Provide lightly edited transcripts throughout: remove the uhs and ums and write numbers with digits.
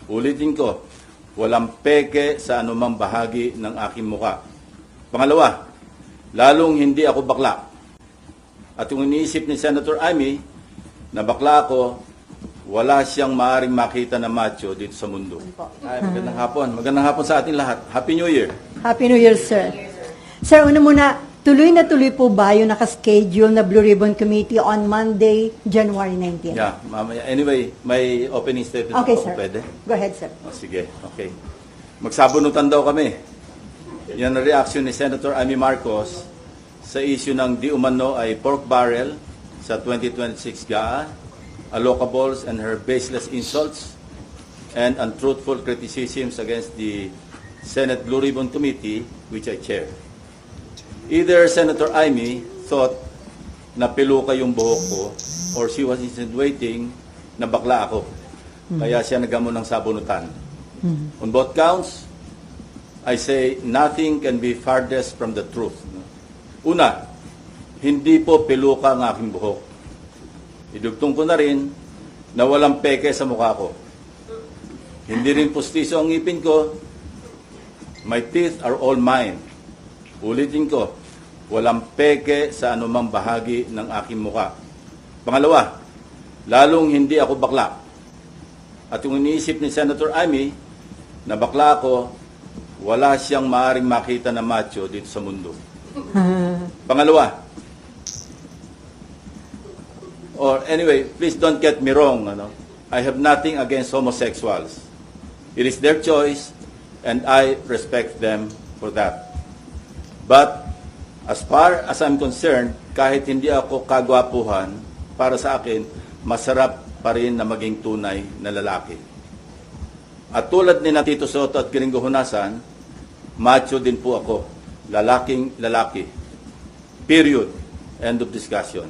Ulitin ko, walang peke sa anumang bahagi ng aking muka. Pangalawa, lalong hindi ako bakla. At kung iniisip ni Senator Amy na bakla ako, wala siyang maaaring makita na macho dito sa mundo. Ay, magandang hapon. Magandang hapon sa ating lahat. Happy New Year. Happy New Year, sir. Sir, una muna, tuloy na tuloy po ba yung nakaschedule na Blue Ribbon Committee on Monday, January 19? Yeah, mamaya. Anyway, may opening statement Okay, ako. sir. Pwede? Go ahead, sir. Sige, okay. Magsabunutan daw kami. Yan ang reaction ni Senator Amy Marcos sa issue ng di umano ay pork barrel sa 2026 GAA, allocables and her baseless insults and untruthful criticisms against the Senate Blue Ribbon Committee, which I chair. Either Senator Amy thought na piluka yung buhok ko or she was insinuating na bakla ako. Kaya siya nagamon ng sabunutan. On both counts, I say nothing can be farthest from the truth. Una, hindi po piluka ang aking buhok. Idugtong ko na rin na walang peke sa mukha ko. Hindi rin pustiso ang ngipin ko. My teeth are all mine. Ulitin ko, walang peke sa anumang bahagi ng aking mukha. Pangalawa, lalong hindi ako bakla. At kung iniisip ni Senator Amy na bakla ako, wala siyang maaaring makita na macho dito sa mundo. Pangalawa, or anyway, please don't get me wrong. I have nothing against homosexuals. It is their choice and I respect them for that. But as far as I'm concerned, kahit hindi ako kagwapuhan, para sa akin, masarap pa rin na maging tunay na lalaki. At tulad ni Tito Soto at Gringo Hunasan, macho din po ako. Lalaking lalaki. Period. End of discussion.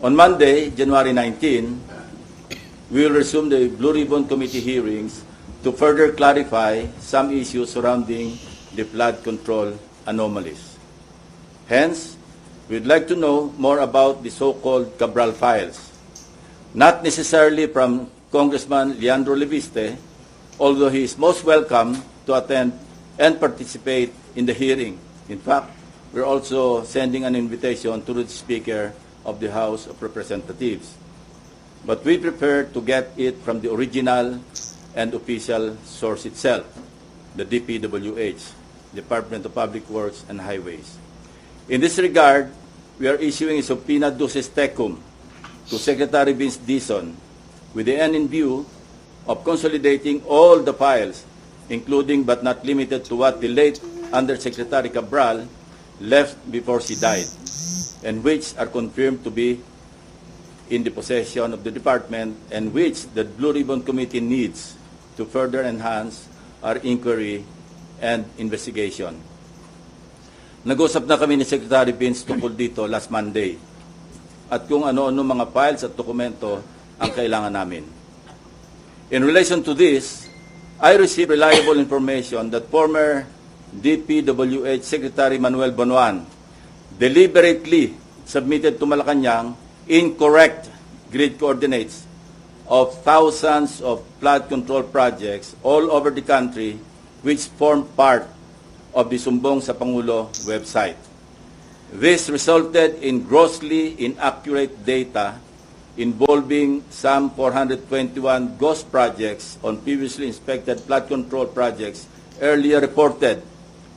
On Monday, January 19, we will resume the Blue Ribbon Committee hearings to further clarify some issues surrounding the flood control anomalies. Hence, we'd like to know more about the so-called Cabral files. Not necessarily from Congressman Leandro Leviste, although he is most welcome to attend and participate in the hearing. In fact, we're also sending an invitation to the Speaker of the House of Representatives. But we prefer to get it from the original and official source itself, the DPWH, Department of Public Works and Highways. In this regard, we are issuing a subpoena duces tecum to Secretary Vince Dizon with the end in view of consolidating all the files, including but not limited to what the late Undersecretary Cabral left before she died, and which are confirmed to be in the possession of the department and which the Blue Ribbon Committee needs to further enhance our inquiry and investigation. Nag-usap na kami ni Secretary Vince tungkol dito last Monday at kung ano-ano mga files at dokumento ang kailangan namin. In relation to this, I received reliable information that former DPWH Secretary Manuel Bonoan deliberately submitted to Malacanang incorrect grid coordinates of thousands of flood control projects all over the country which form part of the Sumbong sa Pangulo website. This resulted in grossly inaccurate data involving some 421 ghost projects on previously inspected flood control projects earlier reported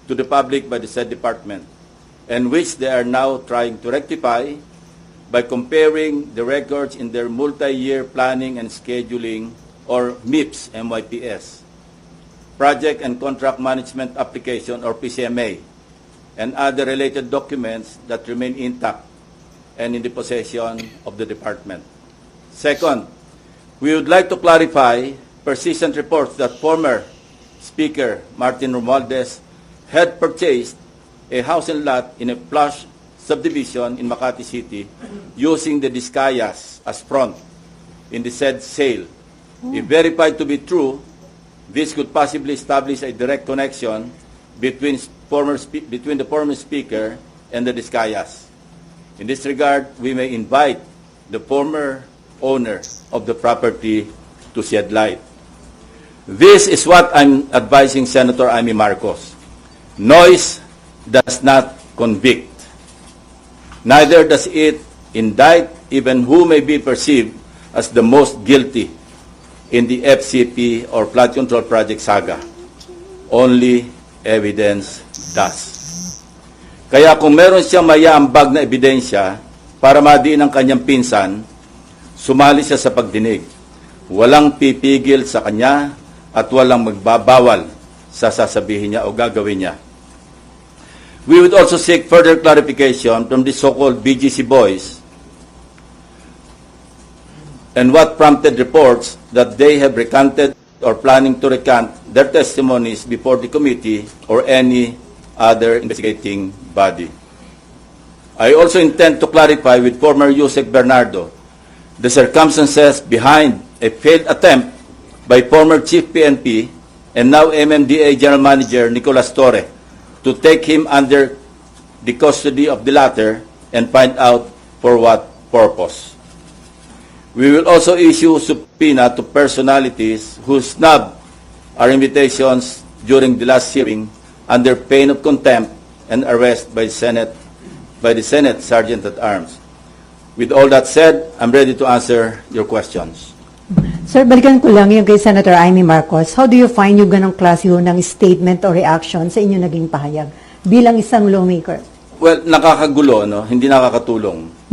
to the public by the said department, and which they are now trying to rectify by comparing the records in their multi-year planning and scheduling, or MIPS, MYPS, Project and Contract Management Application, or PCMA, and other related documents that remain intact and in the possession of the department. Second, we would like to clarify persistent reports that former Speaker Martin Romualdez had purchased a house and lot in a plush subdivision in Makati City using the Discayas as front in the said sale. If verified to be true, this could possibly establish a direct connection between the former Speaker and the Discayas. In this regard, we may invite the former owner of the property to shed light. This is what I'm advising Senator Amy Marcos. Noise does not convict. Neither does it indict even who may be perceived as the most guilty in the FCP or Flood Control Project saga. Only evidence does. Kaya kung meron siyang mayaambag na ebidensya para madiin ang kanyang pinsan, sumali siya sa pagdinig. Walang pipigil sa kanya at walang magbabawal sa sasabihin niya o gagawin niya. We would also seek further clarification from the so-called BGC boys and what prompted reports that they have recanted or planning to recant their testimonies before the committee or any other investigating body. I also intend to clarify with former Yusek Bernardo the circumstances behind a failed attempt by former Chief PNP and now MMDA General Manager Nicolas Torre to take him under the custody of the latter and find out for what purpose. We will also issue subpoena to personalities who snubbed our invitations during the last hearing under pain of contempt and arrest by the Senate Sergeant at Arms. With all that said, I'm ready to answer your questions. Sir, balikan ko lang yung kay Senator Amy Marcos. How do you find yung ganong klase ng statement o reaction sa inyo naging pahayag bilang isang lawmaker? Well, nakakagulo, no? Hindi nakakatulong.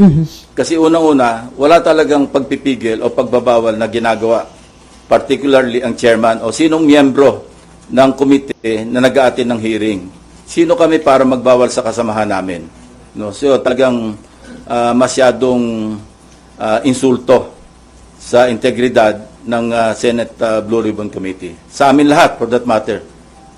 Kasi unang-una, wala talagang pagpipigil o pagbabawal na ginagawa. Particularly ang chairman o sinong miyembro ng komite na nag-aatin ng hearing. Sino kami para magbawal sa kasamahan namin? No? So talagang masyadong insulto sa integridad ng Senate Blue Ribbon Committee. Sa amin lahat, for that matter.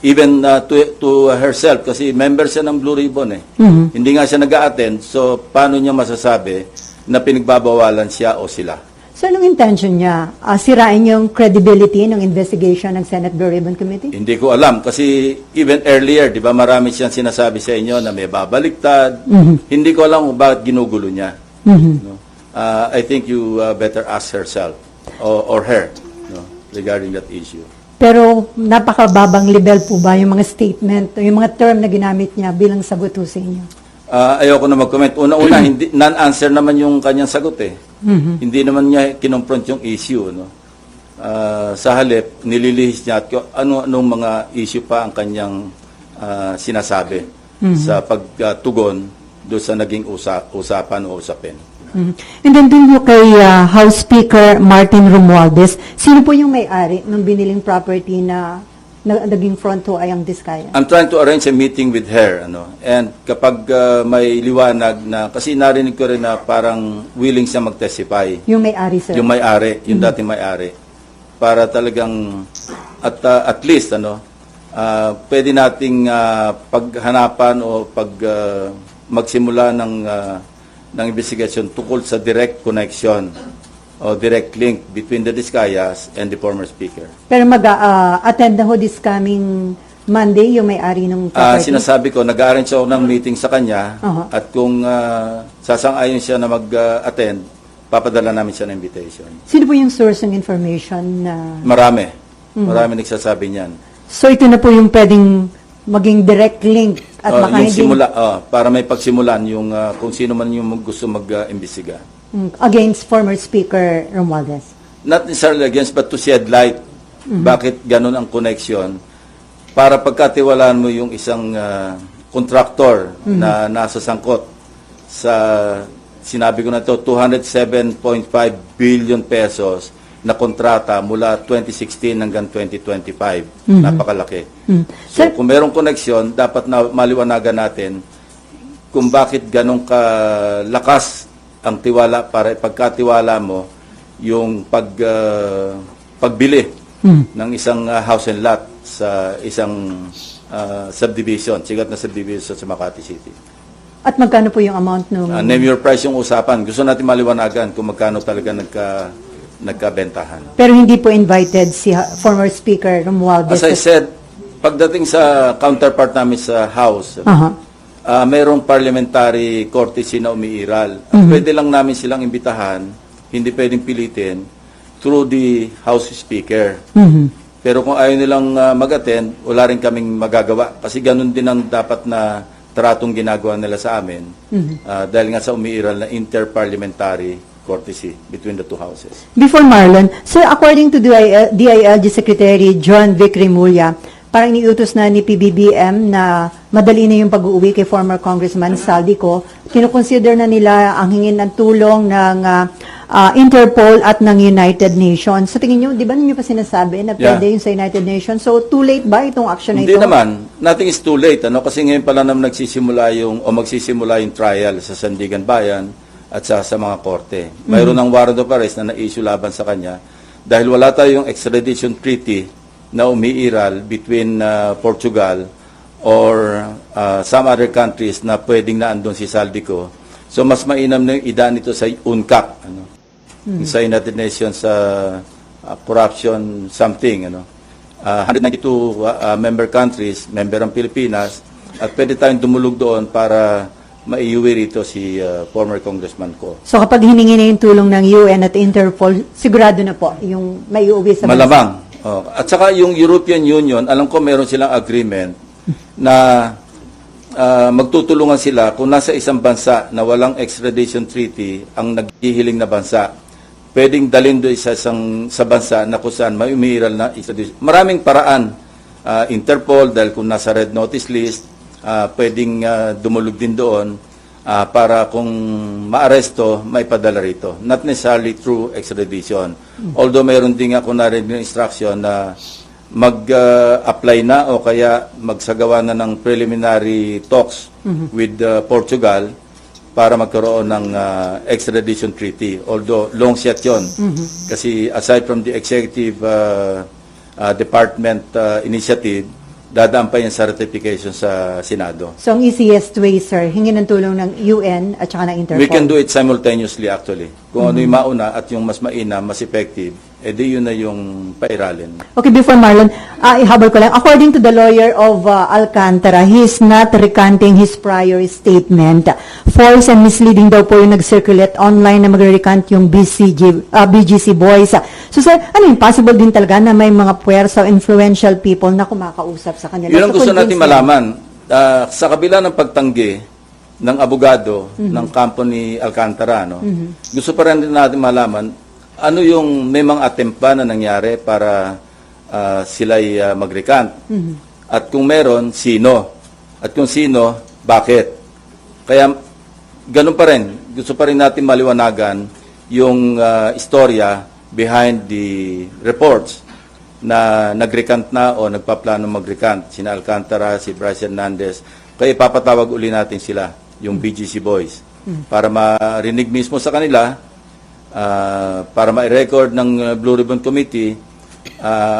Even to herself, kasi member siya ng Blue Ribbon eh. Hindi nga siya nag-a-attend, so paano niya masasabi na pinagbabawalan siya o sila? So, anong intention niya? Sirain yung credibility ng investigation ng Senate Blue Ribbon Committee? Hindi ko alam, kasi even earlier, di ba marami siyang sinasabi sa inyo na may babaliktad. Hindi ko alam kung bakit ginugulo niya. No? I think you better ask herself or her, no, regarding that issue. Pero napakababang level po ba yung mga statement, yung mga term na ginamit niya bilang sagot po sa inyo? Ayoko na mag-comment. Una-una, non-answer naman yung kanyang sagot eh. Hindi naman niya kinonfront yung issue. No? Sa halip, nililihis niya at anong mga issue pa ang kanyang sinasabi sa pagtugon doon sa naging usapan o usapin. And then dun yung kay House Speaker Martin Romualdez, sino po yung may-ari ng biniling property na naging front ho ay ang Diskaya? I'm trying to arrange a meeting with her. And kapag may liwanag na, kasi narinig ko rin na parang willing siya mag-testify. Yung may-ari, sir? Yung may-ari, yung dating may-ari. Para talagang, at least, pwede nating paghanapan o magsimula ng investigation tukol sa direct connection o direct link between the Diskayas and the former speaker. Pero mag-attend na ho this coming Monday yung may-ari ng property? Sinasabi ko, nag-arrange ako ng meeting sa kanya at kung sasang-ayon siya na mag-attend, papadala namin siya ng invitation. Sino po yung source ng information na... Marami. Marami nagsasabi niyan. So ito na po yung pwedeng maging direct link at baka yung hindi... simula, para may pagsimulan yung kung sino man yung gusto mag-imbestiga. Against former Speaker Romualdez? Not necessarily against, but to shed light. Bakit ganun ang connection? Para pagkatiwalaan mo yung isang contractor na nasa sangkot sa, sinabi ko na to, 207.5 billion pesos na kontrata mula 2016 hanggang 2025. Napakalaki. So, kung merong connection, dapat na maliwanagan natin kung bakit ganun kalakas ang tiwala para pagkatiwala mo yung pagbili ng isang house and lot sa isang subdivision, sigat na subdivision sa Makati City. At magkano po yung amount nung... Name your price yung usapan. Gusto natin maliwanagan kung magkano talaga nagkabentahan. Pero hindi po invited si former Speaker Romualdez? As I said, pagdating sa counterpart namin sa House, mayroong parliamentary courtesy na umiiral. Pwede lang namin silang imbitahan, hindi pwedeng pilitin, through the House Speaker. Pero kung ayaw nilang mag-attend, wala rin kaming magagawa. Kasi ganun din ang dapat na tratong ginagawa nila sa amin. Dahil nga sa umiiral na interparliamentary courtesy between the two houses. Before Marlon, sir, according to DILG Secretary John Vic Remulla, parang iniutos na ni PBBM na madali na yung pag-uwi kay former Congressman Saldico. Kinukonsider na nila ang hingin ng tulong ng Interpol at ng United Nations. Sa tingin nyo, di ba ninyo pa sinasabi na pwede yung sa United Nations? So, too late ba itong action na ito? Hindi naman. Nothing is too late. Kasi ngayon pala naman magsisimula yung trial sa Sandigan Bayan at sa mga korte. Mayroon ng warrant of arrest na na-issue laban sa kanya dahil wala tayong extradition treaty na umiiral between Portugal or some other countries na pwedeng naandun si Saldico. So mas mainam na yung idaan nito sa UNCAC, sa United Nations Corruption something, 192 member countries, member ang Pilipinas, at pwede tayong dumulog doon para maiuwi rito si former Congressman ko. So kapag hiningi na yung tulong ng UN at Interpol, sigurado na po yung maiuwi sa bansa? Malamang. At saka yung European Union, alam ko meron silang agreement na magtutulungan sila kung nasa isang bansa na walang extradition treaty ang naghihiling na bansa. Pwedeng dalhin doon sa bansa na kung saan may umiiral na extradition. Maraming paraan. Interpol, dahil kung nasa red notice list, pwedeng dumulog din doon para kung maaresto, maipadala rito. Not necessarily through extradition. Although mayroon din ako narinig ng instruction na mag-apply na o kaya magsagawa na ng preliminary talks with Portugal para magkaroon ng extradition treaty. Although long shot yun. Kasi aside from the executive department initiative, dadaan pa yan sa ratification sa Senado. So, ang easiest way, sir, hingin ng tulong ng UN at saka ng Interpol? We can do it simultaneously actually. Kung ano yung mauna at yung mas mainam, mas effective, edi yun na yung pairalin. Okay, before Marlon, ihabol ko lang. According to the lawyer of Alcantara, he is not recanting his prior statement. False and misleading daw po yung nag-circulate online na magre-recant yung BGC boys. So sir, ano yung possible din talaga na may mga puwersa o influential people na kumakausap sa kanila? Yun ang So, gusto natin convince malaman. Sa kabila ng pagtanggi ng abogado ng kampo ni Alcantara, gusto pa rin natin malaman ano yung may mga attempt ba na nangyari para sila'y mag-recant? At kung meron, sino? At kung sino, bakit? Kaya, ganun pa rin. Gusto pa rin natin maliwanagan yung istorya behind the reports na nag-recant na o nagpaplano mag-recant. Sina Alcantara, si Bryce Hernandez. Kaya ipapatawag uli natin sila, yung BGC Boys, para marinig mismo sa kanila, para ma-record ng Blue Ribbon Committee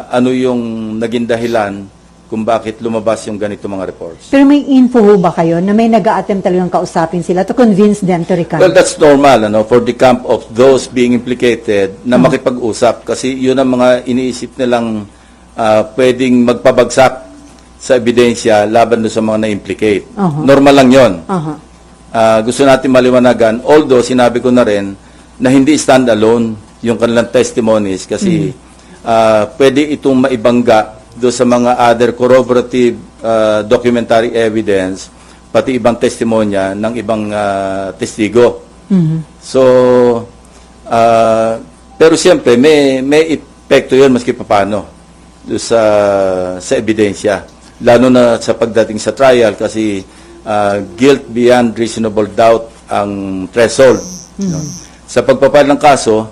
ano yung naging dahilan kung bakit lumabas yung ganito mga reports. Pero may info ho ba kayo na may nag-a-attempt talagang kausapin sila to convince them to recant? Well, that's normal for the camp of those being implicated na makipag-usap kasi yun ang mga iniisip nilang pwedeng magpabagsak sa ebidensya laban doon sa mga na-implicate. Normal lang yun. Gusto natin maliwanagan, although sinabi ko na rin na hindi stand-alone yung kanilang testimonies kasi pwede itong maibangga do sa mga other corroborative documentary evidence pati ibang testimonya ng ibang testigo. So, pero siyempre may epekto yun maski paano do sa ebidensya. Lalo na sa pagdating sa trial kasi guilt beyond reasonable doubt ang threshold. Sa pagpapile ng kaso,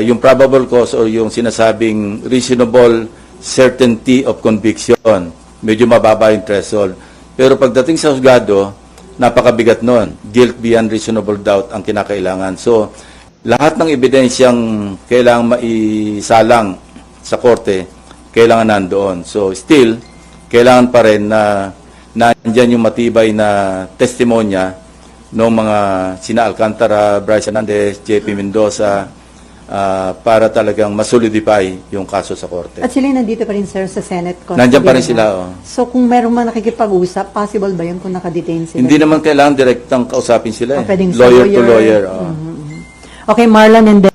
yung probable cause or yung sinasabing reasonable certainty of conviction, medyo mababa yung threshold. Pero pagdating sa husgado, napakabigat nun. Guilt beyond reasonable doubt ang kinakailangan. So, lahat ng ebidensyang kailangan maisalang sa korte, kailangan nandoon. So, still, kailangan pa rin na nandyan yung matibay na testimonya ng mga sina Alcantara, Bryce Hernandez, JP Mendoza, para talagang masolidify yung kaso sa korte. At sila nandito pa rin, sir, sa Senate. Nandiyan pa rin sila. So, kung meron man nakikipag-usap, possible ba yun kung nakadetain sila? Hindi naman kailangan direktang kausapin sila. Pwedeng Lawyer to lawyer. Okay, Marlon, and then